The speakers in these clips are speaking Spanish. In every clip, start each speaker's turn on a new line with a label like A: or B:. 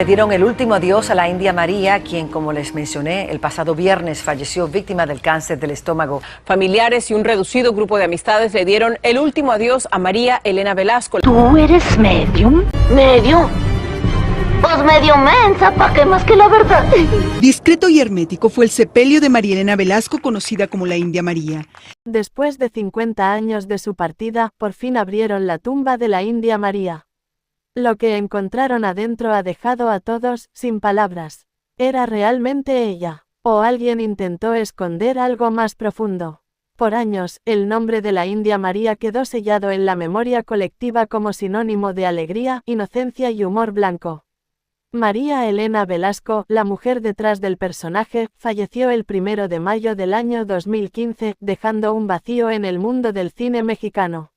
A: Le dieron el último adiós a la India María, quien, como les mencioné, el pasado viernes falleció víctima del cáncer del estómago.
B: Familiares y un reducido grupo de amistades le dieron el último adiós a María Elena Velasco.
C: ¿Tú eres medium? ¿Medium? Pues medio mensa, ¿pa' qué más que la verdad?
D: Discreto y hermético fue el sepelio de María Elena Velasco, conocida como la India María.
E: Después de 50 años de su partida, por fin abrieron la tumba de la India María. Lo que encontraron adentro ha dejado a todos sin palabras. ¿Era realmente ella? ¿O alguien intentó esconder algo más profundo? Por años, el nombre de la India María quedó sellado en la memoria colectiva como sinónimo de alegría, inocencia y humor blanco. María Elena Velasco, la mujer detrás del personaje, falleció el 1 de mayo del año 2015, dejando un vacío en el mundo del cine mexicano.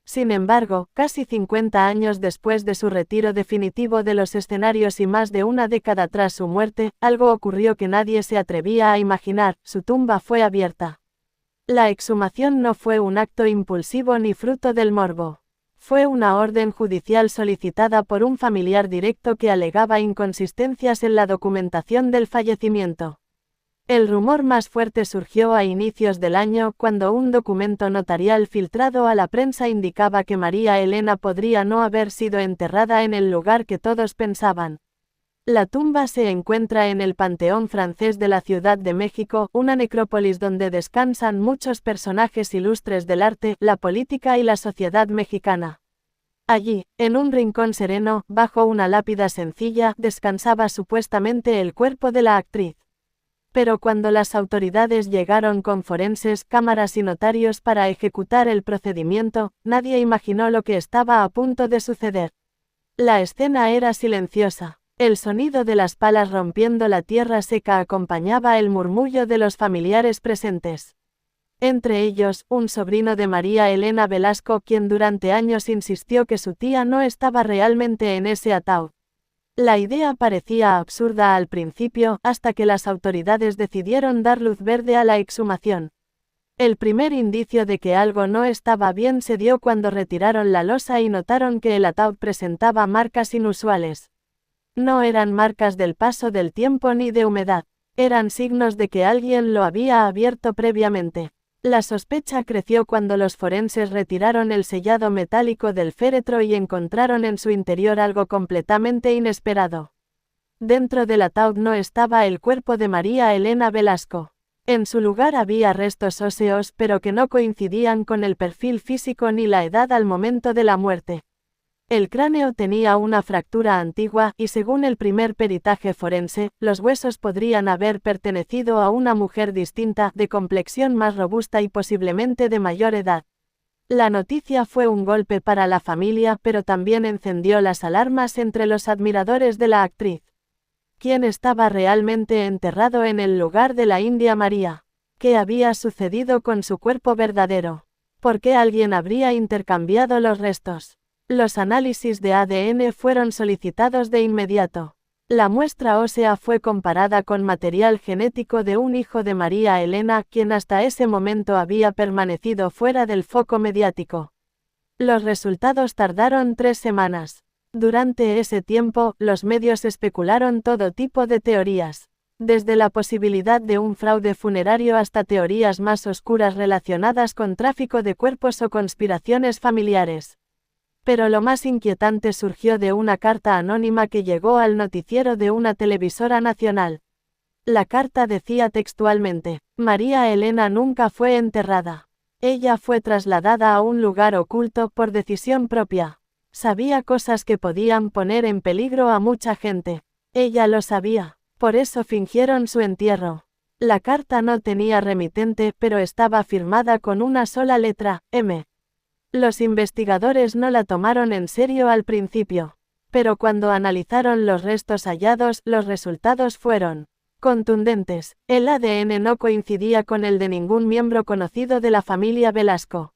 E: Sin embargo, casi 50 años después de su retiro definitivo de los escenarios y más de una década tras su muerte, algo ocurrió que nadie se atrevía a imaginar: su tumba fue abierta. La exhumación no fue un acto impulsivo ni fruto del morbo. Fue una orden judicial solicitada por un familiar directo que alegaba inconsistencias en la documentación del fallecimiento. El rumor más fuerte surgió a inicios del año, cuando un documento notarial filtrado a la prensa indicaba que María Elena podría no haber sido enterrada en el lugar que todos pensaban. La tumba se encuentra en el Panteón Francés de la Ciudad de México, una necrópolis donde descansan muchos personajes ilustres del arte, la política y la sociedad mexicana. Allí, en un rincón sereno, bajo una lápida sencilla, descansaba supuestamente el cuerpo de la actriz. Pero cuando las autoridades llegaron con forenses, cámaras y notarios para ejecutar el procedimiento, nadie imaginó lo que estaba a punto de suceder. La escena era silenciosa. El sonido de las palas rompiendo la tierra seca acompañaba el murmullo de los familiares presentes. Entre ellos, un sobrino de María Elena Velasco, quien durante años insistió que su tía no estaba realmente en ese ataúd. La idea parecía absurda al principio, hasta que las autoridades decidieron dar luz verde a la exhumación. El primer indicio de que algo no estaba bien se dio cuando retiraron la losa y notaron que el ataúd presentaba marcas inusuales. No eran marcas del paso del tiempo ni de humedad, eran signos de que alguien lo había abierto previamente. La sospecha creció cuando los forenses retiraron el sellado metálico del féretro y encontraron en su interior algo completamente inesperado. Dentro del ataúd no estaba el cuerpo de María Elena Velasco. En su lugar había restos óseos, pero que no coincidían con el perfil físico ni la edad al momento de la muerte. El cráneo tenía una fractura antigua, y según el primer peritaje forense, los huesos podrían haber pertenecido a una mujer distinta, de complexión más robusta y posiblemente de mayor edad. La noticia fue un golpe para la familia, pero también encendió las alarmas entre los admiradores de la actriz. ¿Quién estaba realmente enterrado en el lugar de la India María? ¿Qué había sucedido con su cuerpo verdadero? ¿Por qué alguien habría intercambiado los restos? Los análisis de ADN fueron solicitados de inmediato. La muestra ósea fue comparada con material genético de un hijo de María Elena, quien hasta ese momento había permanecido fuera del foco mediático. Los resultados tardaron 3 semanas. Durante ese tiempo, los medios especularon todo tipo de teorías, desde la posibilidad de un fraude funerario hasta teorías más oscuras relacionadas con tráfico de cuerpos o conspiraciones familiares. Pero lo más inquietante surgió de una carta anónima que llegó al noticiero de una televisora nacional. La carta decía textualmente: María Elena nunca fue enterrada. Ella fue trasladada a un lugar oculto por decisión propia. Sabía cosas que podían poner en peligro a mucha gente. Ella lo sabía. Por eso fingieron su entierro. La carta no tenía remitente, pero estaba firmada con una sola letra, M. Los investigadores no la tomaron en serio al principio, pero cuando analizaron los restos hallados, los resultados fueron contundentes. El ADN no coincidía con el de ningún miembro conocido de la familia Velasco.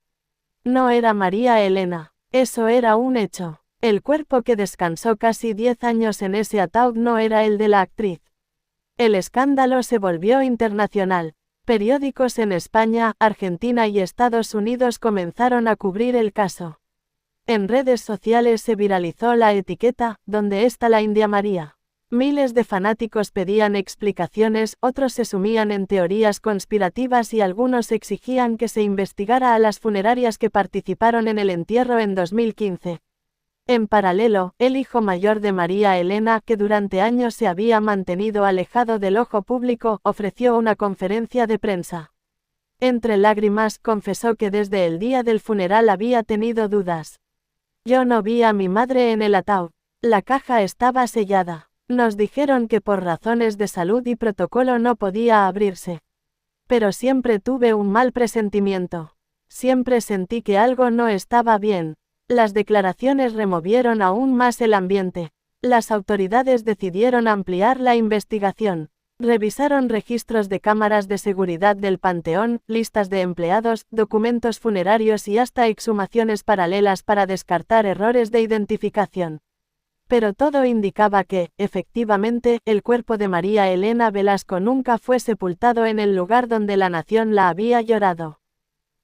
E: No era María Elena, eso era un hecho. El cuerpo que descansó casi 10 años en ese ataúd no era el de la actriz. El escándalo se volvió internacional. Periódicos en España, Argentina y Estados Unidos comenzaron a cubrir el caso. En redes sociales se viralizó la etiqueta: ¿Dónde está la India María? Miles de fanáticos pedían explicaciones, otros se sumían en teorías conspirativas y algunos exigían que se investigara a las funerarias que participaron en el entierro en 2015. En paralelo, el hijo mayor de María Elena, que durante años se había mantenido alejado del ojo público, ofreció una conferencia de prensa. Entre lágrimas, confesó que desde el día del funeral había tenido dudas. Yo no vi a mi madre en el ataúd. La caja estaba sellada. Nos dijeron que por razones de salud y protocolo no podía abrirse. Pero siempre tuve un mal presentimiento. Siempre sentí que algo no estaba bien. Las declaraciones removieron aún más el ambiente. Las autoridades decidieron ampliar la investigación. Revisaron registros de cámaras de seguridad del panteón, listas de empleados, documentos funerarios y hasta exhumaciones paralelas para descartar errores de identificación. Pero todo indicaba que, efectivamente, el cuerpo de María Elena Velasco nunca fue sepultado en el lugar donde la nación la había llorado.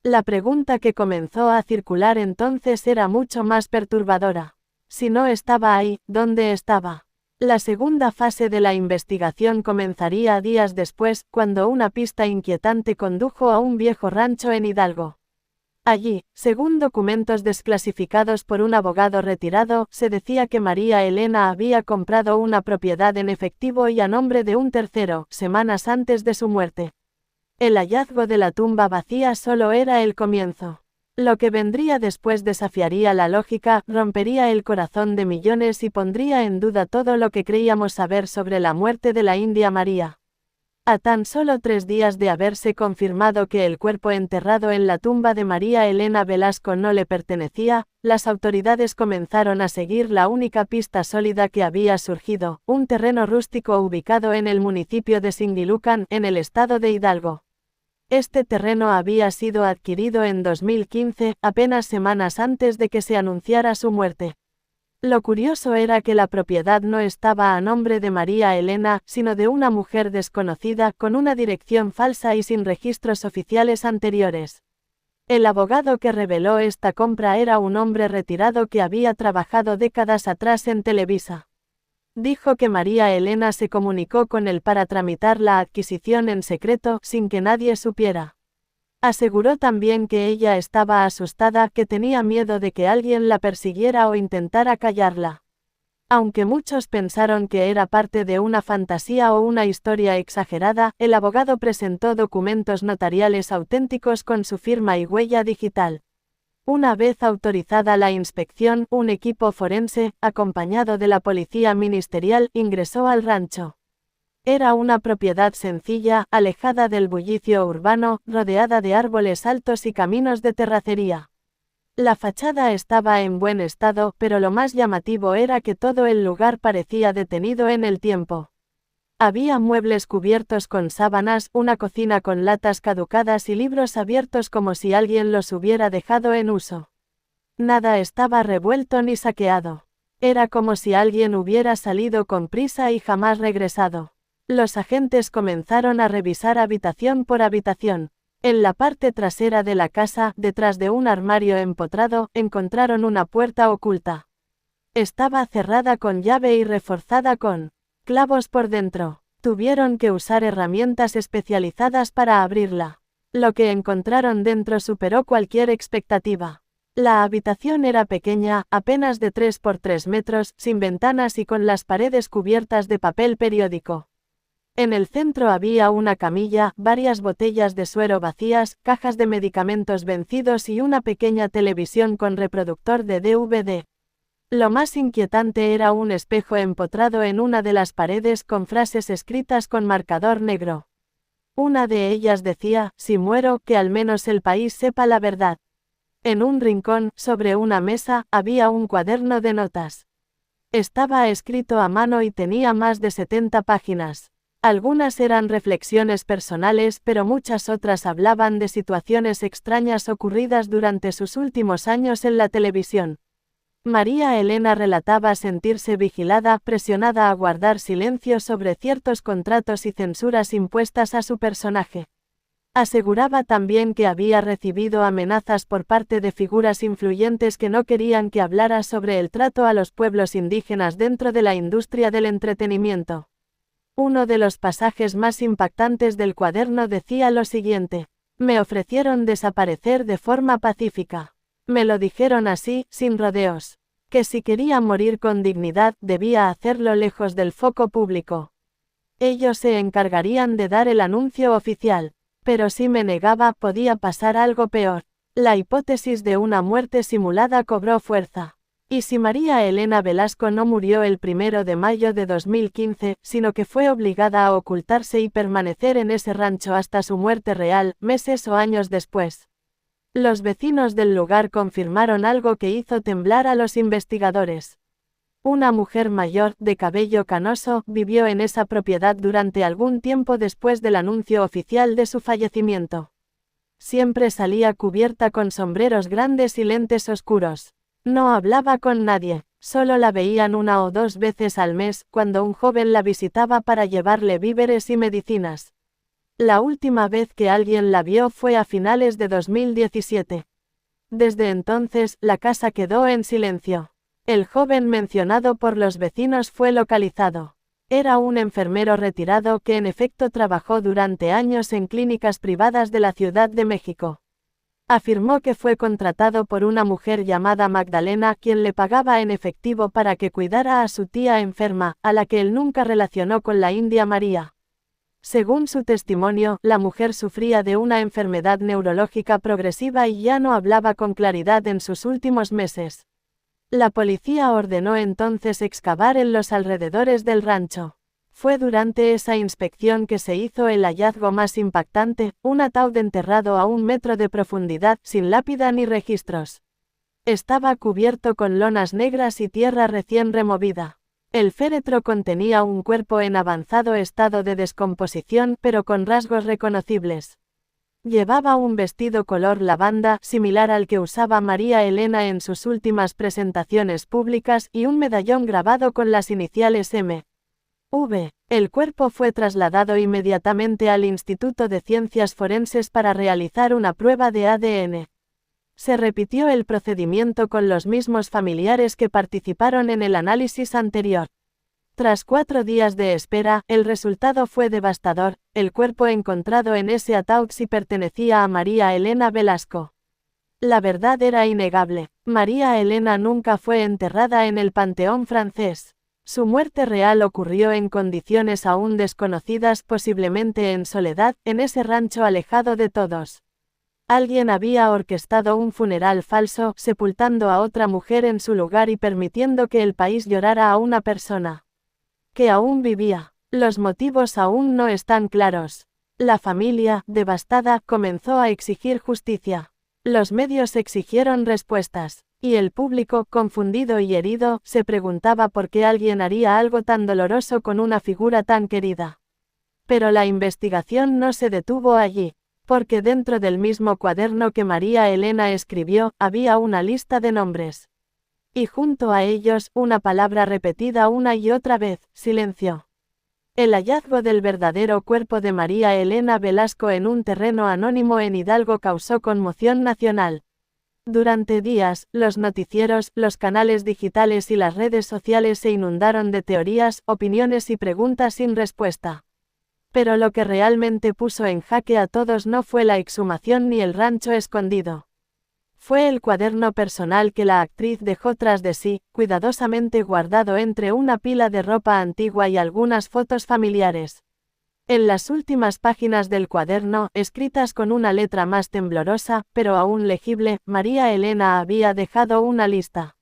E: La pregunta que comenzó a circular entonces era mucho más perturbadora. Si no estaba ahí, ¿dónde estaba? La segunda fase de la investigación comenzaría días después, cuando una pista inquietante condujo a un viejo rancho en Hidalgo. Allí, según documentos desclasificados por un abogado retirado, se decía que María Elena había comprado una propiedad en efectivo y a nombre de un tercero, semanas antes de su muerte. El hallazgo de la tumba vacía solo era el comienzo. Lo que vendría después desafiaría la lógica, rompería el corazón de millones y pondría en duda todo lo que creíamos saber sobre la muerte de la India María. A tan solo 3 días de haberse confirmado que el cuerpo enterrado en la tumba de María Elena Velasco no le pertenecía, las autoridades comenzaron a seguir la única pista sólida que había surgido, un terreno rústico ubicado en el municipio de Singilucan, en el estado de Hidalgo. Este terreno había sido adquirido en 2015, apenas semanas antes de que se anunciara su muerte. Lo curioso era que la propiedad no estaba a nombre de María Elena, sino de una mujer desconocida, con una dirección falsa y sin registros oficiales anteriores. El abogado que reveló esta compra era un hombre retirado que había trabajado décadas atrás en Televisa. Dijo que María Elena se comunicó con él para tramitar la adquisición en secreto, sin que nadie supiera. Aseguró también que ella estaba asustada, que tenía miedo de que alguien la persiguiera o intentara callarla. Aunque muchos pensaron que era parte de una fantasía o una historia exagerada, el abogado presentó documentos notariales auténticos con su firma y huella digital. Una vez autorizada la inspección, un equipo forense, acompañado de la policía ministerial, ingresó al rancho. Era una propiedad sencilla, alejada del bullicio urbano, rodeada de árboles altos y caminos de terracería. La fachada estaba en buen estado, pero lo más llamativo era que todo el lugar parecía detenido en el tiempo. Había muebles cubiertos con sábanas, una cocina con latas caducadas y libros abiertos como si alguien los hubiera dejado en uso. Nada estaba revuelto ni saqueado. Era como si alguien hubiera salido con prisa y jamás regresado. Los agentes comenzaron a revisar habitación por habitación. En la parte trasera de la casa, detrás de un armario empotrado, encontraron una puerta oculta. Estaba cerrada con llave y reforzada con clavos por dentro. Tuvieron que usar herramientas especializadas para abrirla. Lo que encontraron dentro superó cualquier expectativa. La habitación era pequeña, apenas de 3 por 3 metros, sin ventanas y con las paredes cubiertas de papel periódico. En el centro había una camilla, varias botellas de suero vacías, cajas de medicamentos vencidos y una pequeña televisión con reproductor de DVD. Lo más inquietante era un espejo empotrado en una de las paredes con frases escritas con marcador negro. Una de ellas decía: si muero, que al menos el país sepa la verdad. En un rincón, sobre una mesa, había un cuaderno de notas. Estaba escrito a mano y tenía más de 70 páginas. Algunas eran reflexiones personales, pero muchas otras hablaban de situaciones extrañas ocurridas durante sus últimos años en la televisión. María Elena relataba sentirse vigilada, presionada a guardar silencio sobre ciertos contratos y censuras impuestas a su personaje. Aseguraba también que había recibido amenazas por parte de figuras influyentes que no querían que hablara sobre el trato a los pueblos indígenas dentro de la industria del entretenimiento. Uno de los pasajes más impactantes del cuaderno decía lo siguiente: me ofrecieron desaparecer de forma pacífica. Me lo dijeron así, sin rodeos. Que si quería morir con dignidad, debía hacerlo lejos del foco público. Ellos se encargarían de dar el anuncio oficial. Pero si me negaba, podía pasar algo peor. La hipótesis de una muerte simulada cobró fuerza. ¿Y si María Elena Velasco no murió el 1 de mayo de 2015, sino que fue obligada a ocultarse y permanecer en ese rancho hasta su muerte real, meses o años después? Los vecinos del lugar confirmaron algo que hizo temblar a los investigadores. Una mujer mayor, de cabello canoso, vivió en esa propiedad durante algún tiempo después del anuncio oficial de su fallecimiento. Siempre salía cubierta con sombreros grandes y lentes oscuros. No hablaba con nadie, solo la veían 1 o 2 veces al mes, cuando un joven la visitaba para llevarle víveres y medicinas. La última vez que alguien la vio fue a finales de 2017. Desde entonces, la casa quedó en silencio. El joven mencionado por los vecinos fue localizado. Era un enfermero retirado que en efecto trabajó durante años en clínicas privadas de la Ciudad de México. Afirmó que fue contratado por una mujer llamada Magdalena, quien le pagaba en efectivo para que cuidara a su tía enferma, a la que él nunca relacionó con la India María. Según su testimonio, la mujer sufría de una enfermedad neurológica progresiva y ya no hablaba con claridad en sus últimos meses. La policía ordenó entonces excavar en los alrededores del rancho. Fue durante esa inspección que se hizo el hallazgo más impactante: un ataúd enterrado a 1 metro de profundidad, sin lápida ni registros. Estaba cubierto con lonas negras y tierra recién removida. El féretro contenía un cuerpo en avanzado estado de descomposición, pero con rasgos reconocibles. Llevaba un vestido color lavanda, similar al que usaba María Elena en sus últimas presentaciones públicas, y un medallón grabado con las iniciales M.V. El cuerpo fue trasladado inmediatamente al Instituto de Ciencias Forenses para realizar una prueba de ADN. Se repitió el procedimiento con los mismos familiares que participaron en el análisis anterior. Tras 4 días de espera, el resultado fue devastador: el cuerpo encontrado en ese ataúd sí pertenecía a María Elena Velasco. La verdad era innegable: María Elena nunca fue enterrada en el Panteón francés. Su muerte real ocurrió en condiciones aún desconocidas, posiblemente en soledad, en ese rancho alejado de todos. Alguien había orquestado un funeral falso, sepultando a otra mujer en su lugar y permitiendo que el país llorara a una persona que aún vivía. Los motivos aún no están claros. La familia, devastada, comenzó a exigir justicia. Los medios exigieron respuestas. Y el público, confundido y herido, se preguntaba por qué alguien haría algo tan doloroso con una figura tan querida. Pero la investigación no se detuvo allí, porque dentro del mismo cuaderno que María Elena escribió, había una lista de nombres. Y junto a ellos, una palabra repetida una y otra vez: silencio. El hallazgo del verdadero cuerpo de María Elena Velasco en un terreno anónimo en Hidalgo causó conmoción nacional. Durante días, los noticieros, los canales digitales y las redes sociales se inundaron de teorías, opiniones y preguntas sin respuesta. Pero lo que realmente puso en jaque a todos no fue la exhumación ni el rancho escondido. Fue el cuaderno personal que la actriz dejó tras de sí, cuidadosamente guardado entre una pila de ropa antigua y algunas fotos familiares. En las últimas páginas del cuaderno, escritas con una letra más temblorosa, pero aún legible, María Elena había dejado una lista.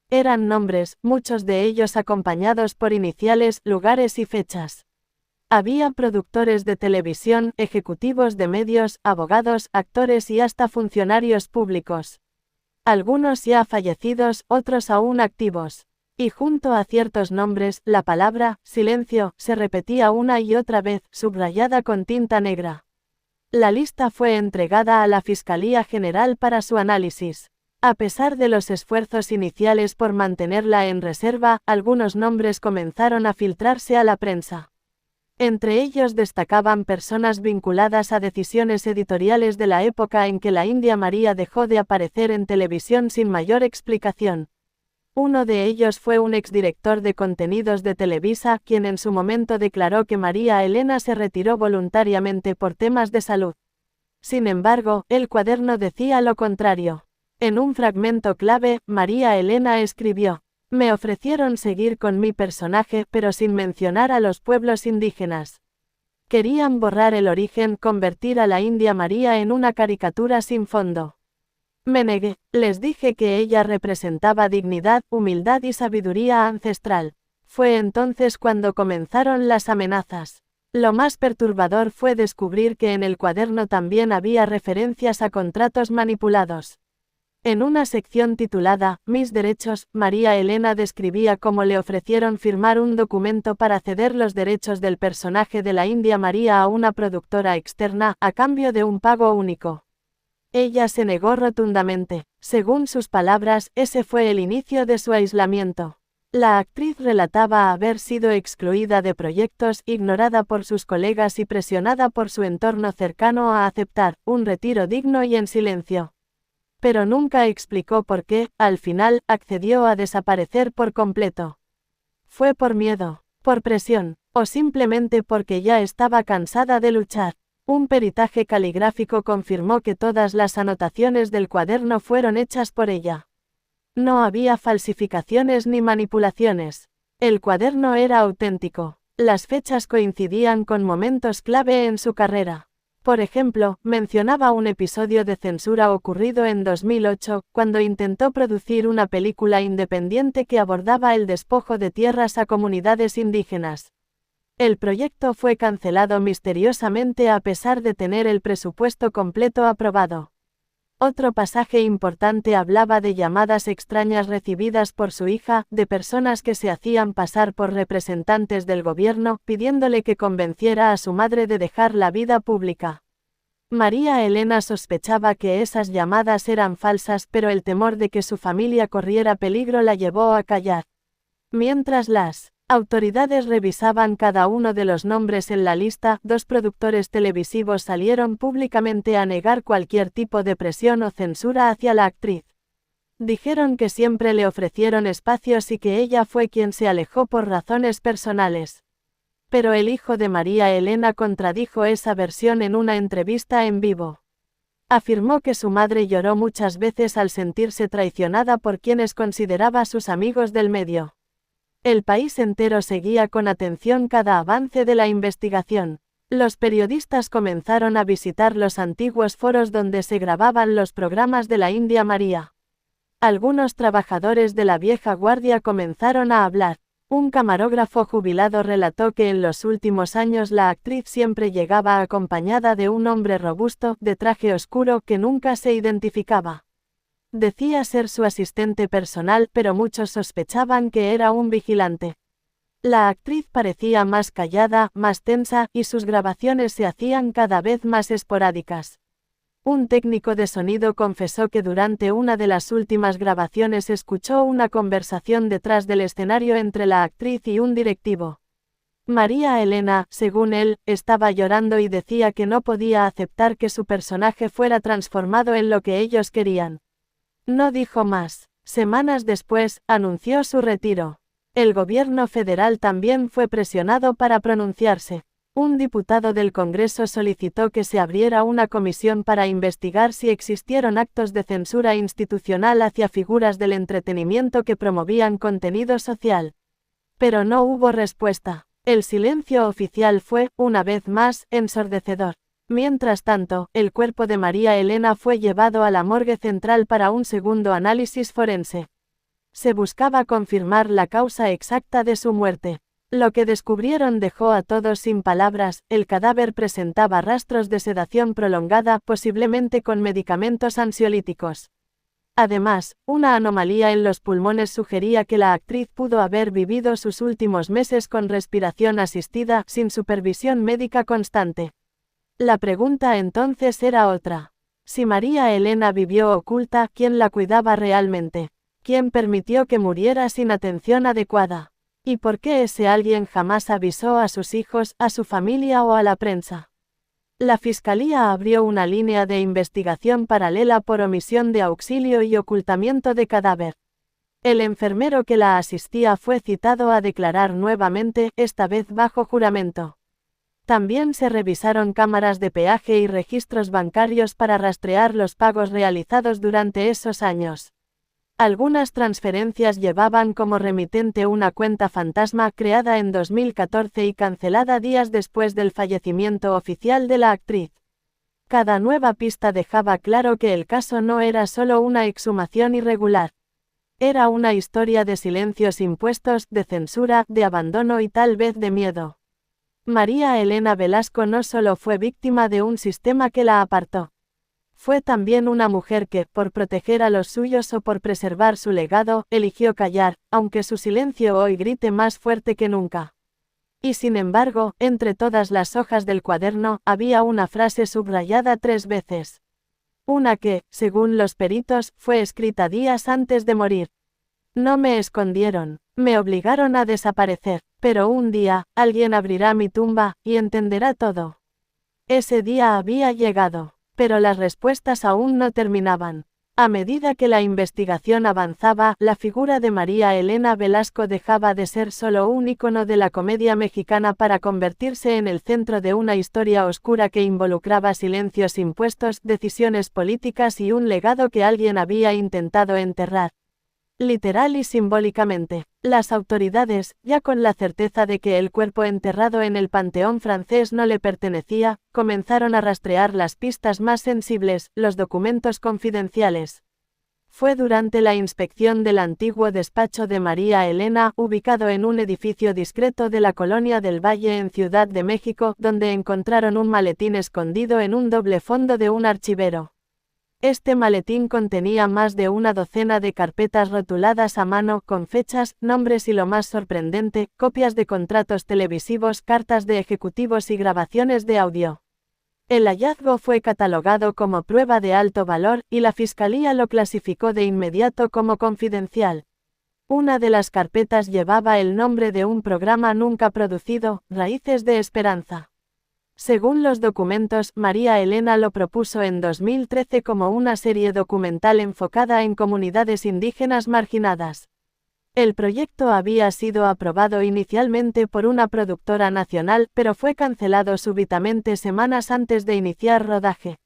E: Eran nombres, muchos de ellos acompañados por iniciales, lugares y fechas. Había productores de televisión, ejecutivos de medios, abogados, actores y hasta funcionarios públicos. Algunos ya fallecidos, otros aún activos. Y junto a ciertos nombres, la palabra silencio se repetía una y otra vez, subrayada con tinta negra. La lista fue entregada a la Fiscalía General para su análisis. A pesar de los esfuerzos iniciales por mantenerla en reserva, algunos nombres comenzaron a filtrarse a la prensa. Entre ellos destacaban personas vinculadas a decisiones editoriales de la época en que la India María dejó de aparecer en televisión sin mayor explicación. Uno de ellos fue un exdirector de contenidos de Televisa, quien en su momento declaró que María Elena se retiró voluntariamente por temas de salud. Sin embargo, el cuaderno decía lo contrario. En un fragmento clave, María Elena escribió: "Me ofrecieron seguir con mi personaje, pero sin mencionar a los pueblos indígenas. Querían borrar el origen, convertir a la India María en una caricatura sin fondo. Me negué, les dije que ella representaba dignidad, humildad y sabiduría ancestral. Fue entonces cuando comenzaron las amenazas. Lo más perturbador fue descubrir que en el cuaderno también había referencias a contratos manipulados. En una sección titulada Mis derechos, María Elena describía cómo le ofrecieron firmar un documento para ceder los derechos del personaje de la India María a una productora externa, a cambio de un pago único. Ella se negó rotundamente. Según sus palabras, ese fue el inicio de su aislamiento. La actriz relataba haber sido excluida de proyectos, ignorada por sus colegas y presionada por su entorno cercano a aceptar un retiro digno y en silencio. Pero nunca explicó por qué, al final, accedió a desaparecer por completo. Fue por miedo, por presión, o simplemente porque ya estaba cansada de luchar. Un peritaje caligráfico confirmó que todas las anotaciones del cuaderno fueron hechas por ella. No había falsificaciones ni manipulaciones. El cuaderno era auténtico. Las fechas coincidían con momentos clave en su carrera. Por ejemplo, mencionaba un episodio de censura ocurrido en 2008, cuando intentó producir una película independiente que abordaba el despojo de tierras a comunidades indígenas. El proyecto fue cancelado misteriosamente a pesar de tener el presupuesto completo aprobado. Otro pasaje importante hablaba de llamadas extrañas recibidas por su hija, de personas que se hacían pasar por representantes del gobierno, pidiéndole que convenciera a su madre de dejar la vida pública. María Elena sospechaba que esas llamadas eran falsas, pero el temor de que su familia corriera peligro la llevó a callar. Mientras las autoridades revisaban cada uno de los nombres en la lista, 2 productores televisivos salieron públicamente a negar cualquier tipo de presión o censura hacia la actriz. Dijeron que siempre le ofrecieron espacios y que ella fue quien se alejó por razones personales. Pero el hijo de María Elena contradijo esa versión en una entrevista en vivo. Afirmó que su madre lloró muchas veces al sentirse traicionada por quienes consideraba sus amigos del medio. El país entero seguía con atención cada avance de la investigación. Los periodistas comenzaron a visitar los antiguos foros donde se grababan los programas de la India María. Algunos trabajadores de la vieja guardia comenzaron a hablar. Un camarógrafo jubilado relató que en los últimos años la actriz siempre llegaba acompañada de un hombre robusto, de traje oscuro, que nunca se identificaba. Decía ser su asistente personal, pero muchos sospechaban que era un vigilante. La actriz parecía más callada, más tensa, y sus grabaciones se hacían cada vez más esporádicas. Un técnico de sonido confesó que durante una de las últimas grabaciones escuchó una conversación detrás del escenario entre la actriz y un directivo. María Elena, según él, estaba llorando y decía que no podía aceptar que su personaje fuera transformado en lo que ellos querían. No dijo más. Semanas después, anunció su retiro. El gobierno federal también fue presionado para pronunciarse. Un diputado del Congreso solicitó que se abriera una comisión para investigar si existieron actos de censura institucional hacia figuras del entretenimiento que promovían contenido social. Pero no hubo respuesta. El silencio oficial fue, una vez más, ensordecedor. Mientras tanto, el cuerpo de María Elena fue llevado a la morgue central para un segundo análisis forense. Se buscaba confirmar la causa exacta de su muerte. Lo que descubrieron dejó a todos sin palabras. El cadáver presentaba rastros de sedación prolongada, posiblemente con medicamentos ansiolíticos. Además, una anomalía en los pulmones sugería que la actriz pudo haber vivido sus últimos meses con respiración asistida, sin supervisión médica constante. La pregunta entonces era otra. Si María Elena vivió oculta, ¿quién la cuidaba realmente? ¿Quién permitió que muriera sin atención adecuada? ¿Y por qué ese alguien jamás avisó a sus hijos, a su familia o a la prensa? La Fiscalía abrió una línea de investigación paralela por omisión de auxilio y ocultamiento de cadáver. El enfermero que la asistía fue citado a declarar nuevamente, esta vez bajo juramento. También se revisaron cámaras de peaje y registros bancarios para rastrear los pagos realizados durante esos años. Algunas transferencias llevaban como remitente una cuenta fantasma creada en 2014 y cancelada días después del fallecimiento oficial de la actriz. Cada nueva pista dejaba claro que el caso no era solo una exhumación irregular. Era una historia de silencios impuestos, de censura, de abandono y tal vez de miedo. María Elena Velasco no solo fue víctima de un sistema que la apartó. Fue también una mujer que, por proteger a los suyos o por preservar su legado, eligió callar, aunque su silencio hoy grite más fuerte que nunca. Y sin embargo, entre todas las hojas del cuaderno, había una frase subrayada 3 veces. Una que, según los peritos, fue escrita días antes de morir. No me escondieron, me obligaron a desaparecer, pero un día, alguien abrirá mi tumba, y entenderá todo. Ese día había llegado, pero las respuestas aún no terminaban. A medida que la investigación avanzaba, la figura de María Elena Velasco dejaba de ser solo un ícono de la comedia mexicana para convertirse en el centro de una historia oscura que involucraba silencios impuestos, decisiones políticas y un legado que alguien había intentado enterrar. Literal y simbólicamente, las autoridades, ya con la certeza de que el cuerpo enterrado en el Panteón francés no le pertenecía, comenzaron a rastrear las pistas más sensibles, los documentos confidenciales. Fue durante la inspección del antiguo despacho de María Elena, ubicado en un edificio discreto de la Colonia del Valle en Ciudad de México, donde encontraron un maletín escondido en un doble fondo de un archivero. Este maletín contenía más de una docena de carpetas rotuladas a mano, con fechas, nombres y lo más sorprendente, copias de contratos televisivos, cartas de ejecutivos y grabaciones de audio. El hallazgo fue catalogado como prueba de alto valor, y la Fiscalía lo clasificó de inmediato como confidencial. Una de las carpetas llevaba el nombre de un programa nunca producido, Raíces de Esperanza. Según los documentos, María Elena lo propuso en 2013 como una serie documental enfocada en comunidades indígenas marginadas. El proyecto había sido aprobado inicialmente por una productora nacional, pero fue cancelado súbitamente semanas antes de iniciar rodaje.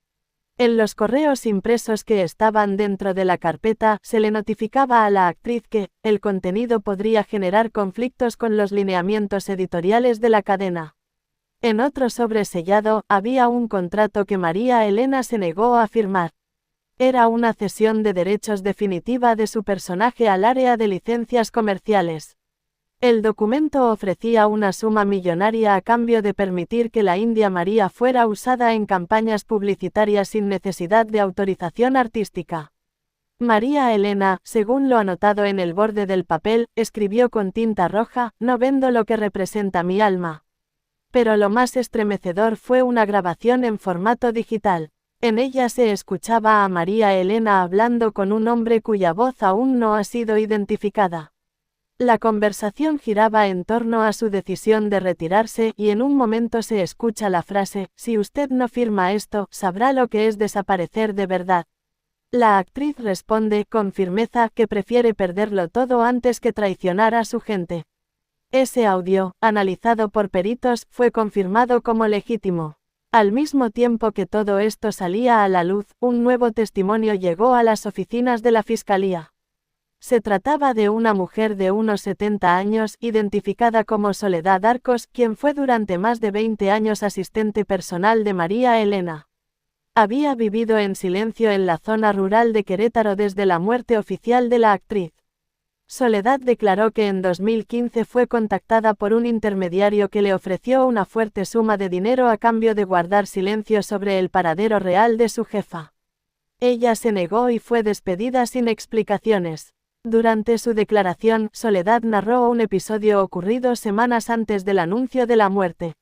E: En los correos impresos que estaban dentro de la carpeta, se le notificaba a la actriz que el contenido podría generar conflictos con los lineamientos editoriales de la cadena. En otro sobre sellado, había un contrato que María Elena se negó a firmar. Era una cesión de derechos definitiva de su personaje al área de licencias comerciales. El documento ofrecía una suma millonaria a cambio de permitir que la India María fuera usada en campañas publicitarias sin necesidad de autorización artística. María Elena, según lo anotado en el borde del papel, escribió con tinta roja: "No vendo lo que representa mi alma". Pero lo más estremecedor fue una grabación en formato digital. En ella se escuchaba a María Elena hablando con un hombre cuya voz aún no ha sido identificada. La conversación giraba en torno a su decisión de retirarse, y en un momento se escucha la frase: "Si usted no firma esto, sabrá lo que es desaparecer de verdad". La actriz responde, con firmeza, que prefiere perderlo todo antes que traicionar a su gente. Ese audio, analizado por peritos, fue confirmado como legítimo. Al mismo tiempo que todo esto salía a la luz, un nuevo testimonio llegó a las oficinas de la Fiscalía. Se trataba de una mujer de unos 70 años, identificada como Soledad Arcos, quien fue durante más de 20 años asistente personal de María Elena. Había vivido en silencio en la zona rural de Querétaro desde la muerte oficial de la actriz. Soledad declaró que en 2015 fue contactada por un intermediario que le ofreció una fuerte suma de dinero a cambio de guardar silencio sobre el paradero real de su jefa. Ella se negó y fue despedida sin explicaciones. Durante su declaración, Soledad narró un episodio ocurrido semanas antes del anuncio de la muerte.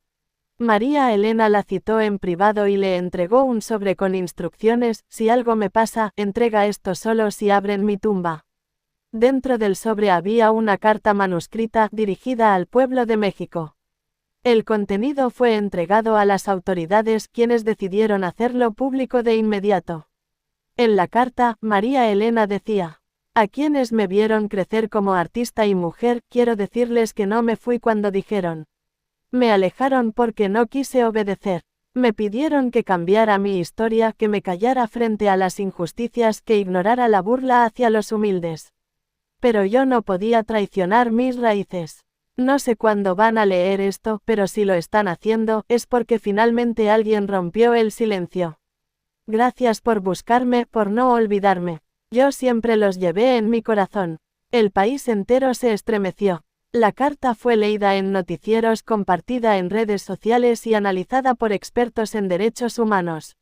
E: María Elena la citó en privado y le entregó un sobre con instrucciones: "Si algo me pasa, entrega esto solo si abren mi tumba". Dentro del sobre había una carta manuscrita dirigida al pueblo de México. El contenido fue entregado a las autoridades, quienes decidieron hacerlo público de inmediato. En la carta, María Elena decía: a quienes me vieron crecer como artista y mujer, quiero decirles que no me fui cuando dijeron. Me alejaron porque no quise obedecer. Me pidieron que cambiara mi historia, que me callara frente a las injusticias, que ignorara la burla hacia los humildes. Pero yo no podía traicionar mis raíces. No sé cuándo van a leer esto, pero si lo están haciendo, es porque finalmente alguien rompió el silencio. Gracias por buscarme, por no olvidarme. Yo siempre los llevé en mi corazón. El país entero se estremeció. La carta fue leída en noticieros, compartida en redes sociales y analizada por expertos en derechos humanos.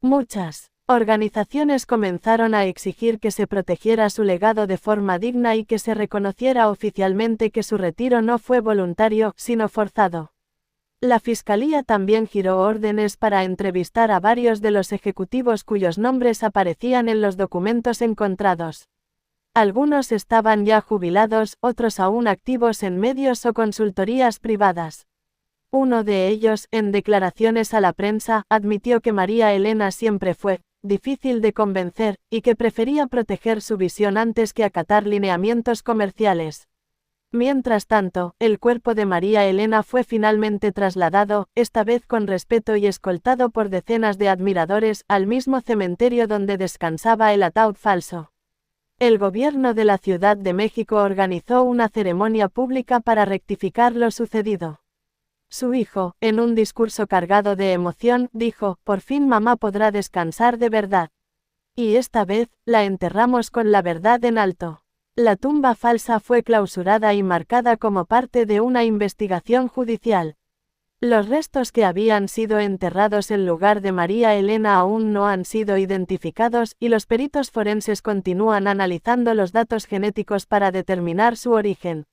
E: Muchas organizaciones comenzaron a exigir que se protegiera su legado de forma digna y que se reconociera oficialmente que su retiro no fue voluntario, sino forzado. La Fiscalía también giró órdenes para entrevistar a varios de los ejecutivos cuyos nombres aparecían en los documentos encontrados. Algunos estaban ya jubilados, otros aún activos en medios o consultorías privadas. Uno de ellos, en declaraciones a la prensa, admitió que María Elena siempre fue difícil de convencer, y que prefería proteger su visión antes que acatar lineamientos comerciales. Mientras tanto, el cuerpo de María Elena fue finalmente trasladado, esta vez con respeto y escoltado por decenas de admiradores, al mismo cementerio donde descansaba el ataúd falso. El gobierno de la Ciudad de México organizó una ceremonia pública para rectificar lo sucedido. Su hijo, en un discurso cargado de emoción, dijo: por fin mamá podrá descansar de verdad. Y esta vez, la enterramos con la verdad en alto. La tumba falsa fue clausurada y marcada como parte de una investigación judicial. Los restos que habían sido enterrados en lugar de María Elena aún no han sido identificados, y los peritos forenses continúan analizando los datos genéticos para determinar su origen.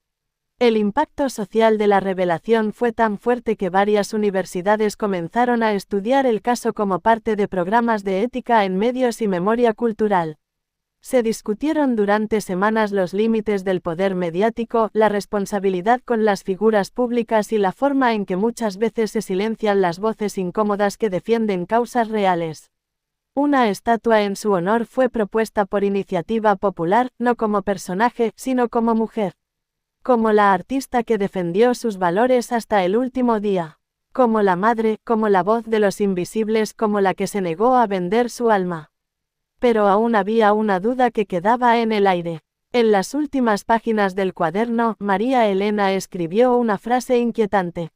E: El impacto social de la revelación fue tan fuerte que varias universidades comenzaron a estudiar el caso como parte de programas de ética en medios y memoria cultural. Se discutieron durante semanas los límites del poder mediático, la responsabilidad con las figuras públicas y la forma en que muchas veces se silencian las voces incómodas que defienden causas reales. Una estatua en su honor fue propuesta por iniciativa popular, no como personaje, sino como mujer. Como la artista que defendió sus valores hasta el último día. Como la madre, como la voz de los invisibles, como la que se negó a vender su alma. Pero aún había una duda que quedaba en el aire. En las últimas páginas del cuaderno, María Elena escribió una frase inquietante.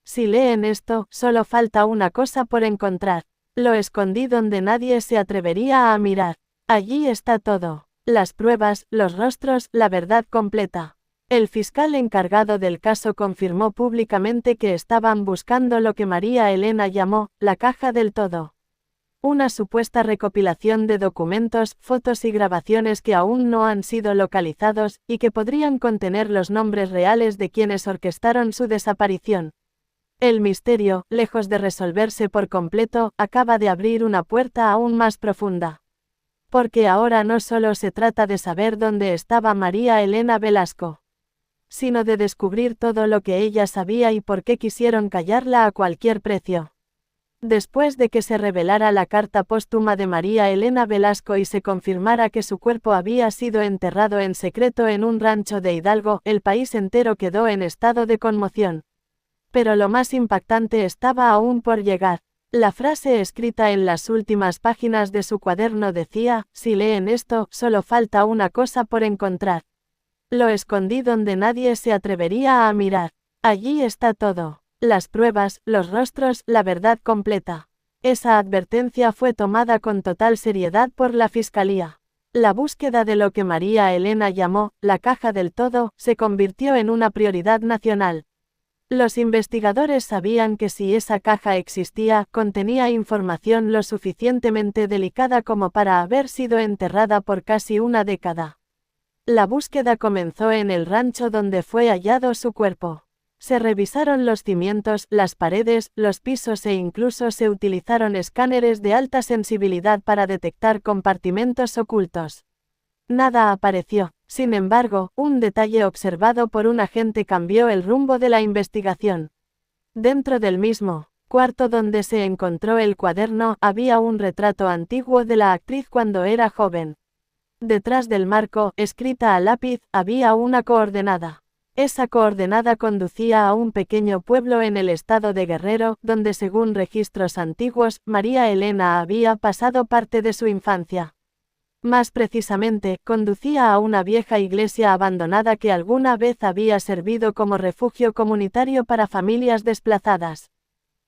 E: Si leen esto, solo falta una cosa por encontrar. Lo escondí donde nadie se atrevería a mirar. Allí está todo. Las pruebas, los rostros, la verdad completa. El fiscal encargado del caso confirmó públicamente que estaban buscando lo que María Elena llamó la caja del todo. Una supuesta recopilación de documentos, fotos y grabaciones que aún no han sido localizados, y que podrían contener los nombres reales de quienes orquestaron su desaparición. El misterio, lejos de resolverse por completo, acaba de abrir una puerta aún más profunda. Porque ahora no solo se trata de saber dónde estaba María Elena Velasco, sino de descubrir todo lo que ella sabía y por qué quisieron callarla a cualquier precio. Después de que se revelara la carta póstuma de María Elena Velasco y se confirmara que su cuerpo había sido enterrado en secreto en un rancho de Hidalgo, el país entero quedó en estado de conmoción. Pero lo más impactante estaba aún por llegar. La frase escrita en las últimas páginas de su cuaderno decía: si leen esto, solo falta una cosa por encontrar. Lo escondí donde nadie se atrevería a mirar. Allí está todo. Las pruebas, los rostros, la verdad completa. Esa advertencia fue tomada con total seriedad por la Fiscalía. La búsqueda de lo que María Elena llamó la caja del todo se convirtió en una prioridad nacional. Los investigadores sabían que si esa caja existía, contenía información lo suficientemente delicada como para haber sido enterrada por casi una década. La búsqueda comenzó en el rancho donde fue hallado su cuerpo. Se revisaron los cimientos, las paredes, los pisos e incluso se utilizaron escáneres de alta sensibilidad para detectar compartimentos ocultos. Nada apareció. Sin embargo, un detalle observado por un agente cambió el rumbo de la investigación. Dentro del mismo cuarto donde se encontró el cuaderno había un retrato antiguo de la actriz cuando era joven. Detrás del marco, escrita a lápiz, había una coordenada. Esa coordenada conducía a un pequeño pueblo en el estado de Guerrero, donde según registros antiguos, María Elena había pasado parte de su infancia. Más precisamente, conducía a una vieja iglesia abandonada que alguna vez había servido como refugio comunitario para familias desplazadas.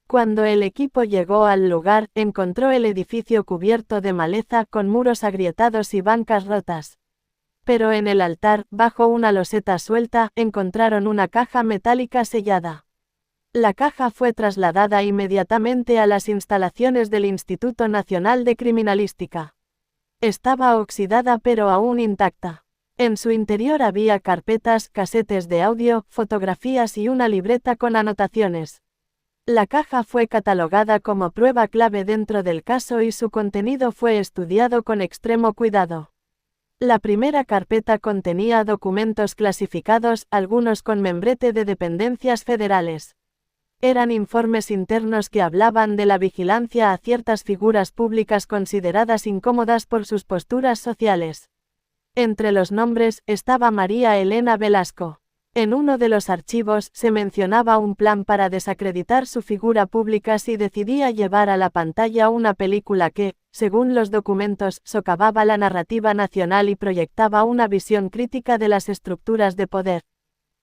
E: Cuando el equipo llegó al lugar, encontró el edificio cubierto de maleza con muros agrietados y bancas rotas. Pero en el altar, bajo una loseta suelta, encontraron una caja metálica sellada. La caja fue trasladada inmediatamente a las instalaciones del Instituto Nacional de Criminalística. Estaba oxidada pero aún intacta. En su interior había carpetas, casetes de audio, fotografías y una libreta con anotaciones. La caja fue catalogada como prueba clave dentro del caso y su contenido fue estudiado con extremo cuidado. La primera carpeta contenía documentos clasificados, algunos con membrete de dependencias federales. Eran informes internos que hablaban de la vigilancia a ciertas figuras públicas consideradas incómodas por sus posturas sociales. Entre los nombres estaba María Elena Velasco. En uno de los archivos se mencionaba un plan para desacreditar su figura pública si decidía llevar a la pantalla una película que, según los documentos, socavaba la narrativa nacional y proyectaba una visión crítica de las estructuras de poder.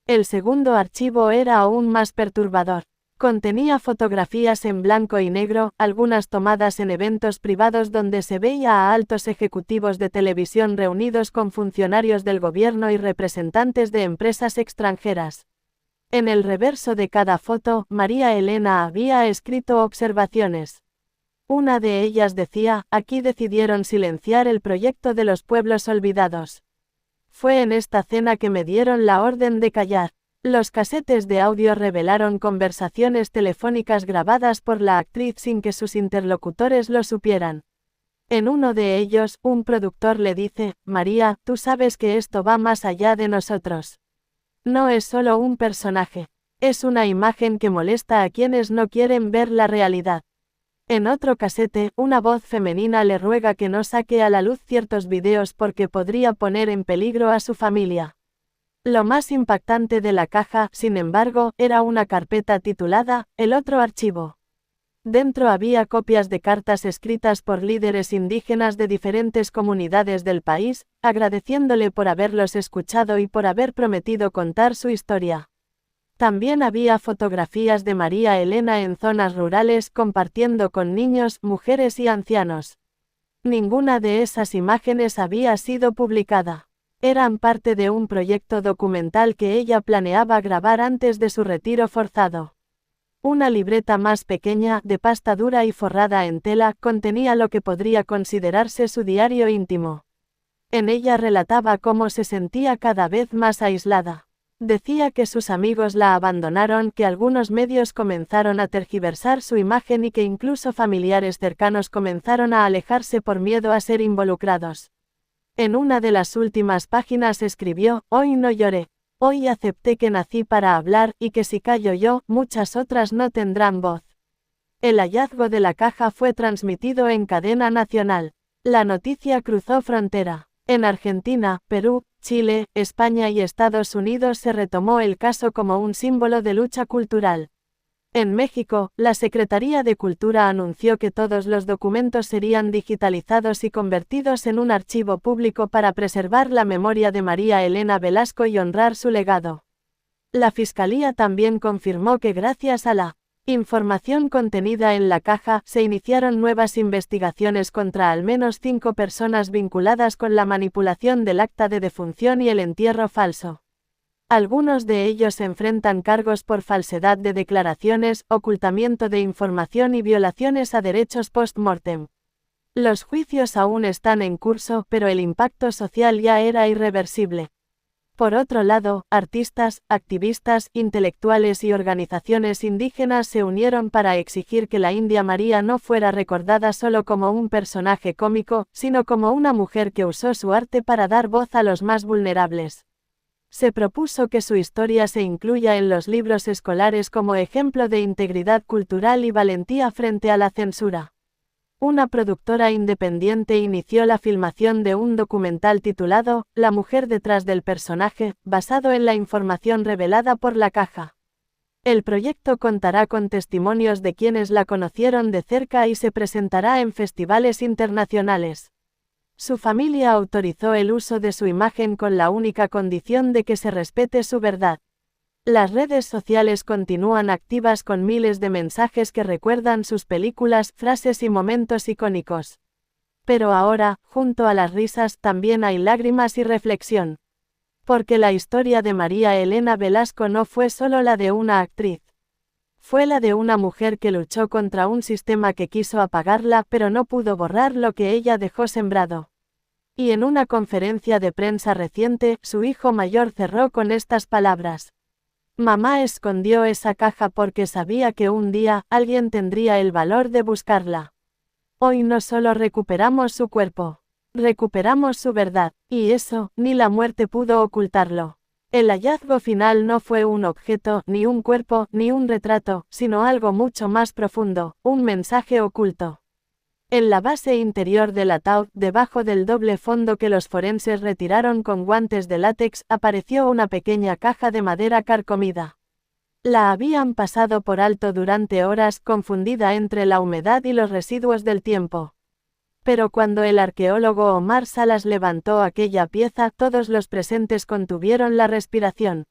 E: El segundo archivo era aún más perturbador. Contenía fotografías en blanco y negro, algunas tomadas en eventos privados donde se veía a altos ejecutivos de televisión reunidos con funcionarios del gobierno y representantes de empresas extranjeras. En el reverso de cada foto, María Elena había escrito observaciones. Una de ellas decía: aquí decidieron silenciar el proyecto de los pueblos olvidados. Fue en esta cena que me dieron la orden de callar. Los casetes de audio revelaron conversaciones telefónicas grabadas por la actriz sin que sus interlocutores lo supieran. En uno de ellos, un productor le dice: María, tú sabes que esto va más allá de nosotros. No es solo un personaje. Es una imagen que molesta a quienes no quieren ver la realidad. En otro casete, una voz femenina le ruega que no saque a la luz ciertos videos porque podría poner en peligro a su familia. Lo más impactante de la caja, sin embargo, era una carpeta titulada «El otro archivo». Dentro había copias de cartas escritas por líderes indígenas de diferentes comunidades del país, agradeciéndole por haberlos escuchado y por haber prometido contar su historia. También había fotografías de María Elena en zonas rurales compartiendo con niños, mujeres y ancianos. Ninguna de esas imágenes había sido publicada. Eran parte de un proyecto documental que ella planeaba grabar antes de su retiro forzado. Una libreta más pequeña, de pasta dura y forrada en tela, contenía lo que podría considerarse su diario íntimo. En ella relataba cómo se sentía cada vez más aislada. Decía que sus amigos la abandonaron, que algunos medios comenzaron a tergiversar su imagen y que incluso familiares cercanos comenzaron a alejarse por miedo a ser involucrados. En una de las últimas páginas escribió: hoy no lloré, hoy acepté que nací para hablar y que si callo yo, muchas otras no tendrán voz. El hallazgo de la caja fue transmitido en cadena nacional. La noticia cruzó frontera. En Argentina, Perú, Chile, España y Estados Unidos se retomó el caso como un símbolo de lucha cultural. En México, la Secretaría de Cultura anunció que todos los documentos serían digitalizados y convertidos en un archivo público para preservar la memoria de María Elena Velasco y honrar su legado. La Fiscalía también confirmó que gracias a la información contenida en la caja, se iniciaron nuevas investigaciones contra al menos 5 personas vinculadas con la manipulación del acta de defunción y el entierro falso. Algunos de ellos enfrentan cargos por falsedad de declaraciones, ocultamiento de información y violaciones a derechos post-mortem. Los juicios aún están en curso, pero el impacto social ya era irreversible. Por otro lado, artistas, activistas, intelectuales y organizaciones indígenas se unieron para exigir que la India María no fuera recordada solo como un personaje cómico, sino como una mujer que usó su arte para dar voz a los más vulnerables. Se propuso que su historia se incluya en los libros escolares como ejemplo de integridad cultural y valentía frente a la censura. Una productora independiente inició la filmación de un documental titulado La mujer detrás del personaje, basado en la información revelada por la caja. El proyecto contará con testimonios de quienes la conocieron de cerca y se presentará en festivales internacionales. Su familia autorizó el uso de su imagen con la única condición de que se respete su verdad. Las redes sociales continúan activas con miles de mensajes que recuerdan sus películas, frases y momentos icónicos. Pero ahora, junto a las risas, también hay lágrimas y reflexión. Porque la historia de María Elena Velasco no fue solo la de una actriz. Fue la de una mujer que luchó contra un sistema que quiso apagarla, pero no pudo borrar lo que ella dejó sembrado. Y en una conferencia de prensa reciente, su hijo mayor cerró con estas palabras. Mamá escondió esa caja porque sabía que un día, alguien tendría el valor de buscarla. Hoy no solo recuperamos su cuerpo, recuperamos su verdad, y eso, ni la muerte pudo ocultarlo. El hallazgo final no fue un objeto, ni un cuerpo, ni un retrato, sino algo mucho más profundo, un mensaje oculto. En la base interior del ataúd, debajo del doble fondo que los forenses retiraron con guantes de látex, apareció una pequeña caja de madera carcomida. La habían pasado por alto durante horas, confundida entre la humedad y los residuos del tiempo. Pero cuando el arqueólogo Omar Salas levantó aquella pieza, todos los presentes contuvieron la respiración.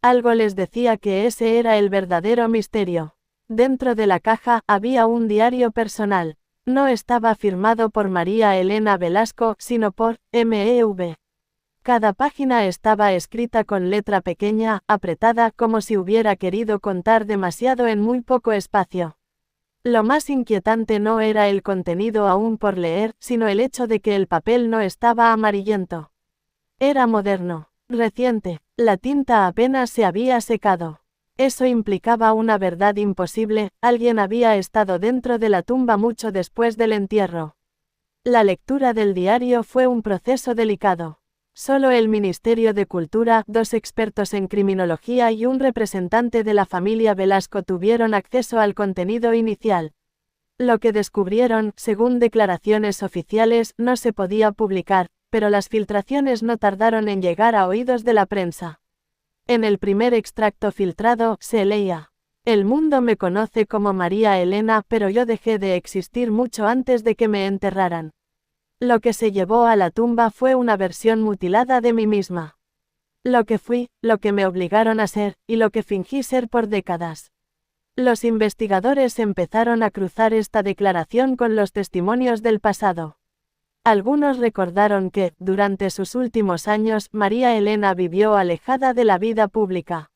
E: Algo les decía que ese era el verdadero misterio. Dentro de la caja, había un diario personal. No estaba firmado por María Elena Velasco, sino por M.E.V. Cada página estaba escrita con letra pequeña, apretada, como si hubiera querido contar demasiado en muy poco espacio. Lo más inquietante no era el contenido aún por leer, sino el hecho de que el papel no estaba amarillento. Era moderno, reciente, la tinta apenas se había secado. Eso implicaba una verdad imposible, alguien había estado dentro de la tumba mucho después del entierro. La lectura del diario fue un proceso delicado. Solo el Ministerio de Cultura, 2 expertos en criminología y un representante de la familia Velasco tuvieron acceso al contenido inicial. Lo que descubrieron, según declaraciones oficiales, no se podía publicar, pero las filtraciones no tardaron en llegar a oídos de la prensa. En el primer extracto filtrado, se leía: El mundo me conoce como María Elena, pero yo dejé de existir mucho antes de que me enterraran. Lo que se llevó a la tumba fue una versión mutilada de mí misma. Lo que fui, lo que me obligaron a ser, y lo que fingí ser por décadas. Los investigadores empezaron a cruzar esta declaración con los testimonios del pasado. Algunos recordaron que, durante sus últimos años, María Elena vivió alejada de la vida pública.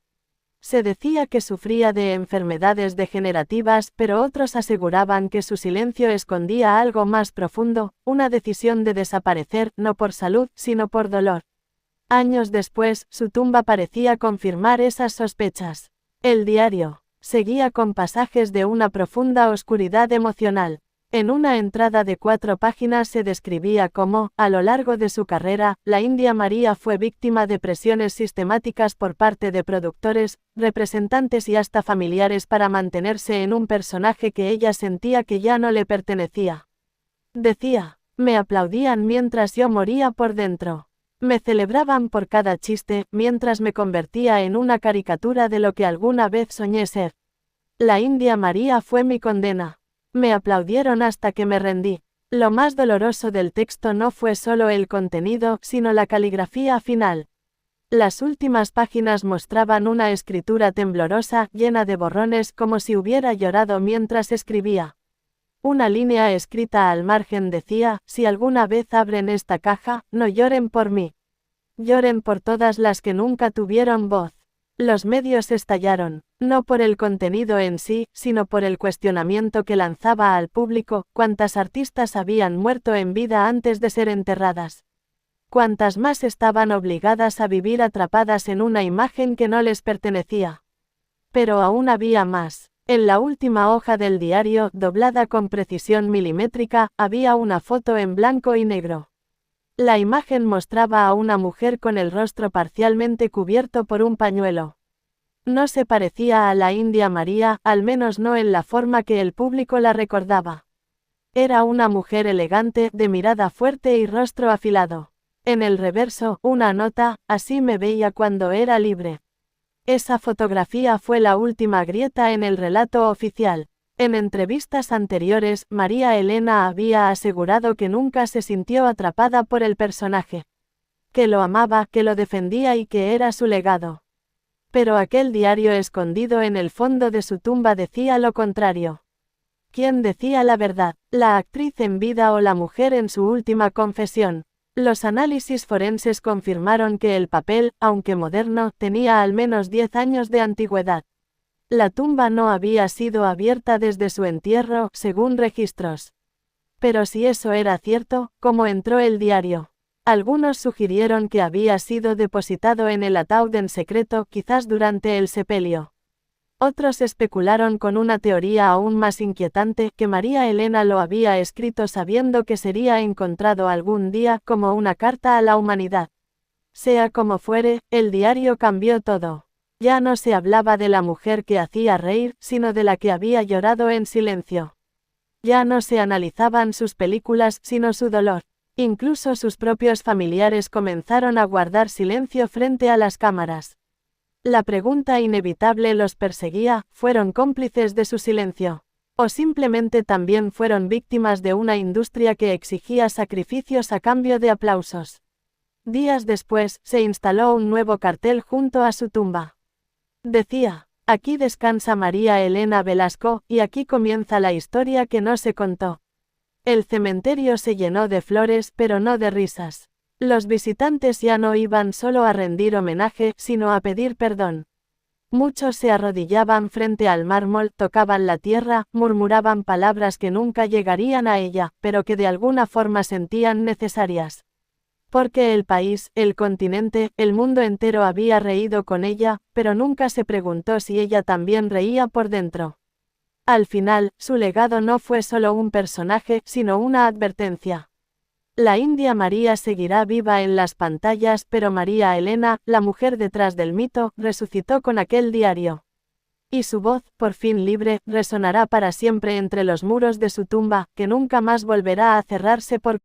E: Se decía que sufría de enfermedades degenerativas, pero otros aseguraban que su silencio escondía algo más profundo, una decisión de desaparecer, no por salud, sino por dolor. Años después, su tumba parecía confirmar esas sospechas. El diario seguía con pasajes de una profunda oscuridad emocional. En una entrada de 4 páginas se describía cómo, a lo largo de su carrera, la India María fue víctima de presiones sistemáticas por parte de productores, representantes y hasta familiares para mantenerse en un personaje que ella sentía que ya no le pertenecía. Decía: me aplaudían mientras yo moría por dentro. Me celebraban por cada chiste, mientras me convertía en una caricatura de lo que alguna vez soñé ser. La India María fue mi condena. Me aplaudieron hasta que me rendí. Lo más doloroso del texto no fue solo el contenido, sino la caligrafía final. Las últimas páginas mostraban una escritura temblorosa, llena de borrones, como si hubiera llorado mientras escribía. Una línea escrita al margen decía: si alguna vez abren esta caja, no lloren por mí. Lloren por todas las que nunca tuvieron voz. Los medios estallaron, no por el contenido en sí, sino por el cuestionamiento que lanzaba al público: ¿cuántas artistas habían muerto en vida antes de ser enterradas? Cuantas más estaban obligadas a vivir atrapadas en una imagen que no les pertenecía. Pero aún había más. En la última hoja del diario, doblada con precisión milimétrica, había una foto en blanco y negro. La imagen mostraba a una mujer con el rostro parcialmente cubierto por un pañuelo. No se parecía a la India María, al menos no en la forma que el público la recordaba. Era una mujer elegante, de mirada fuerte y rostro afilado. En el reverso, una nota: así me veía cuando era libre. Esa fotografía fue la última grieta en el relato oficial. En entrevistas anteriores, María Elena había asegurado que nunca se sintió atrapada por el personaje. Que lo amaba, que lo defendía y que era su legado. Pero aquel diario escondido en el fondo de su tumba decía lo contrario. ¿Quién decía la verdad? ¿La actriz en vida o la mujer en su última confesión? Los análisis forenses confirmaron que el papel, aunque moderno, tenía al menos 10 años de antigüedad. La tumba no había sido abierta desde su entierro, según registros. Pero si eso era cierto, ¿cómo entró el diario? Algunos sugirieron que había sido depositado en el ataúd en secreto, quizás durante el sepelio. Otros especularon con una teoría aún más inquietante, que María Elena lo había escrito sabiendo que sería encontrado algún día, como una carta a la humanidad. Sea como fuere, el diario cambió todo. Ya no se hablaba de la mujer que hacía reír, sino de la que había llorado en silencio. Ya no se analizaban sus películas, sino su dolor. Incluso sus propios familiares comenzaron a guardar silencio frente a las cámaras. La pregunta inevitable los perseguía: ¿fueron cómplices de su silencio? ¿O simplemente también fueron víctimas de una industria que exigía sacrificios a cambio de aplausos? Días después, se instaló un nuevo cartel junto a su tumba. Decía: aquí descansa María Elena Velasco, y aquí comienza la historia que no se contó. El cementerio se llenó de flores, pero no de risas. Los visitantes ya no iban solo a rendir homenaje, sino a pedir perdón. Muchos se arrodillaban frente al mármol, tocaban la tierra, murmuraban palabras que nunca llegarían a ella, pero que de alguna forma sentían necesarias. Porque el país, el continente, el mundo entero había reído con ella, pero nunca se preguntó si ella también reía por dentro. Al final, su legado no fue solo un personaje, sino una advertencia. La India María seguirá viva en las pantallas, pero María Elena, la mujer detrás del mito, resucitó con aquel diario. Y su voz, por fin libre, resonará para siempre entre los muros de su tumba, que nunca más volverá a cerrarse por